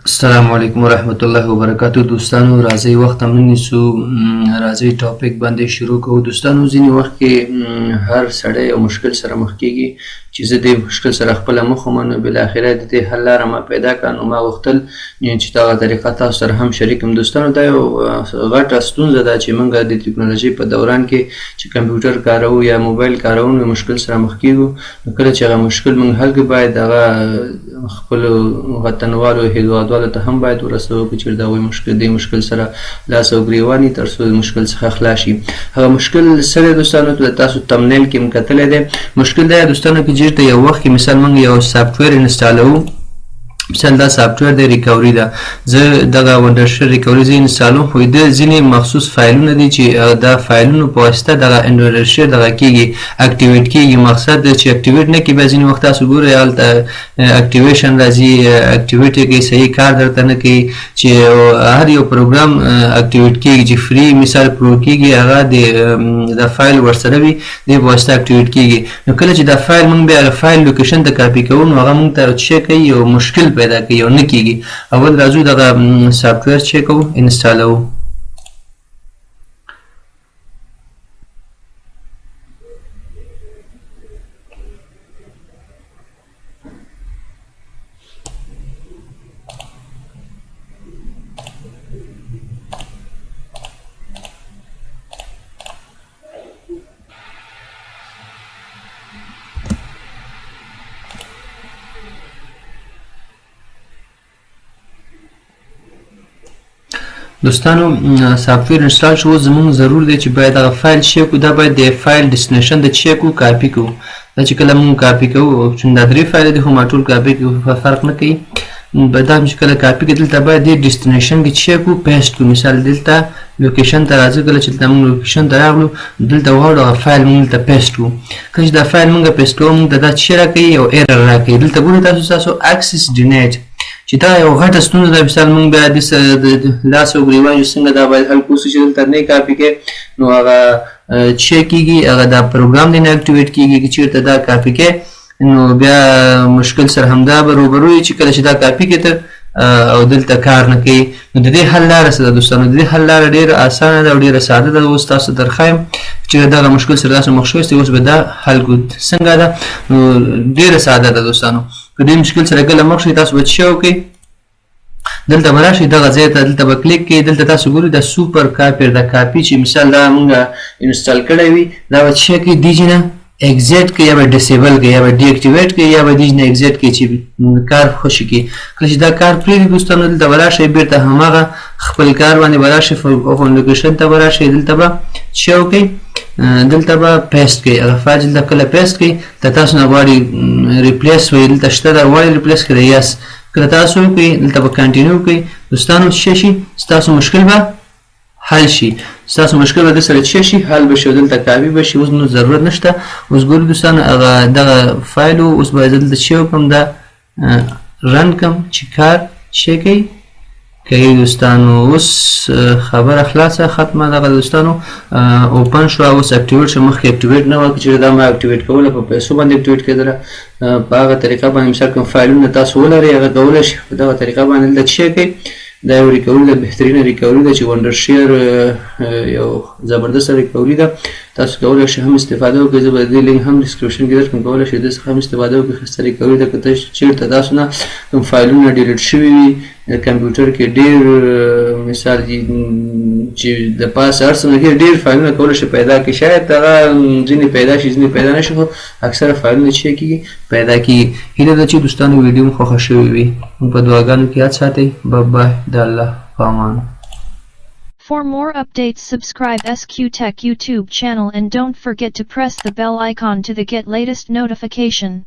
السلام علیکم ورحمت الله وبرکاتو. دوستانو راځي وخت هم نیسو، راځي ټاپک باندې شروع کوو. دوستانو ځینې وخت کې هر سړی یو مشکل سره مخ کیږي چې زه د مشکل سره خپله مخ ومنو، بالاخره د دې حل لاره ما پیدا کړه. نو ما غوښتل چې دغه طریقه تاسو سره هم شریک کړم. دوستانو دا یو غټه ستونزه ده چې موږ د ټکنالوژۍ په دوران کې چې کمپیوټر کاروو یا موبایل کاروو نو مشکل سره مخ کیږو. نو کله چې هغه مشکل موږ حل کړو باید هغه خپلو وطنوالو هیوادوالو ته هم باید ورسوو چې چېرته هغوی د مشکل سره لاس او ګریوان وي تر څو د مشکل څخه خلاص شي. هغه مشکل څه دی دوستانو؟ تاسو تمنیل کې هم کتلی دی. مشکل دا دوستانو چې چېرته یو وخت کې مثال موږ یو سافټویر انسټالوو، مثال دا سافټویر د ریکوري ده، زه دغه ونډرشیر ریکوري زه انسټالوم، خو د ځینې مخصوص فایلونه دي چې دا فایلونو په واسطه دغه ونډرشیر دغه کېږي، اکټیویټ کېږي. مقصد چې اکټیویټ نه کړي، بیا ځینې وخت تاسو ګورئ هلته اکټیویشن راځي، اکټیویټ یې کوي، صحیح کار درته نه کوي. چې هر یو پروګرام اکټیویټ کېږي چې فری مثال پرو کېږي، هغه د فایل ورسره وي، د په واسطه اکټیویټ کېږي. نو کله چې دا فایل موږ بیا فایل لوکیشن ته کاپي کوو نو هغه موږ ته څه کوي، یو مشکل پیدا کوي او نه کېږي. اول راځو دغه سافټویر چیک کوو، انسټالوو. دوستانو سافټویر انسټال شو، زموږ ضرور دی چې باید هغه فایل چیک کړو. دا باید د فایل ډیسټینیشن د چیک کړو، کاپي کړو. دا چې کله موږ کاپي کوو، چون دا 3 فایل دي خو ما ټول کاپي کوو، فرق نه کوي. دا چې کله کاپي کړو دلته باید د ډیسټینیشن کې چیک کړو، پیسټ کړو. مثال دلته لوکیشن ته راځو، کله چې دلته موږ لوکیشن ته راغلو دلته وغواړو هغه فایل موږ دلته پیسټ کړو. کله چې دا فایل موږ پیسټ کوو موږ ته دا څه راکوي، یو ایرر راکوي. دلته ګورئ تاسو اکسس ډینایډ، چې دا یو غټه ستونزه ده. مثال موږ بیا د لاس او ګریوان چې څنګه دا باید حل کړو چې دلته نه کاپي کوي نو هغه چیک کېږي، هغه دا پروګرام دی نه اکټیویټ کېږي. که چېرته دا کاپي کوي نو بیا مشکل سره همدا به روبرو یي چې کله چې دا کاپي کوي ته او دلته کار نه کوي. نو د دې حل لاره څه ده دوستانو؟ د دې حل لاره ډېره اسانه ده او ډېره ساده ده. اوس تاسو درښایم چې دغه مشکل سره تاسو مخ شوئ، اوس به دا حل کړو. څنګه ده؟ نو ډېره ساده ده دوستانو. که دې مشکل سره کله مخ شئ تاسو به څه وکړئ، دلته به راشئ دغه ځای ته، دلته به کلیک کړئ. دلته تاسو ګورئ دا سوپر کاپیر دا کاپي چې مثال دا موږ انسټال کړی وي دا به څه کوي، دیجې نه ایگزیټ کوي یا به ډسیبل کوي یا به ډي اکټیویټ کوي یا به دیجې نه ایگزیټ کوي چې کار خوشي کوي. کله چې دا کار پرېږدي دوستانو دلته به راشئ، بېرته هماغه خپل کار باندې به راشئ، فون لوکیشن ته به راشئ. دلته به څه وکړئ، دلته به پیسټ کوي. هغه فایل دلته کله پیسټ کوي ته تاسو نه غواړئ ریپلیس وي، دلته شته دا غواړئ ریپلیس کړئ، یس کله تاسو وکړئ دلته به کنټینیو کوئ. دوستانو څه شي، ستاسو مشکل به حل شي، ستاسو مشکل به درسره څه شي، حل به شي، دلته کاپي به شي. اوس نو ضرورت نشته. اوس ګورئ دوستانو هغه دغه فایل و، اوس به دلته څه وکړم، دا رن کړم چې کار څه کوي. دوستانو اوس خبره خلاصه ختمه دغه دوستانو اوپن شو، اوس اکټیویټ شو. مخکې اکټیویټ نه وه، چې دا ما اکټیویټ کوله په پیسو باندې اکټیویټ کېدله. په هغه طریقه باندې مثال کوم فایلونه تاسو ولرئ هغه کولی شئ په دغه طریقه باندې دلته څه کوي. دا یو ریکوري ده، بهترینه ریکوري ده چې ونډرشیر یو زبردسته ریکوري ده. تاسو کولی شئ هم استفاده وکړئ. زه به د دې لینک هم ډسکرپشن کې درکړم، کولی شئ دې څخه هم استفاده وکړئ. ښایسته ریکوري ده. که چېرته تاسو نه کوم فایلونه ډیلیټ شوي وي کمپیوټر کې ډېر مثال چې د پاسه هر څه نه کې ډېر فایلونه کولی شئ پیدا کړئ. شاید هغه ځینې پیدا شي ځینې پیدا نه شي، خو اکثره فایلونه چې کېږي پیدا کېږي. هیله ده چې دوستانو ویډیو مو خوښه شوې وي. په دعاګانو کې یاد ساتئ. بای د الله په امان. For more updates, subscribe SQ Tech YouTube channel and don't forget to press the bell icon to get latest notification.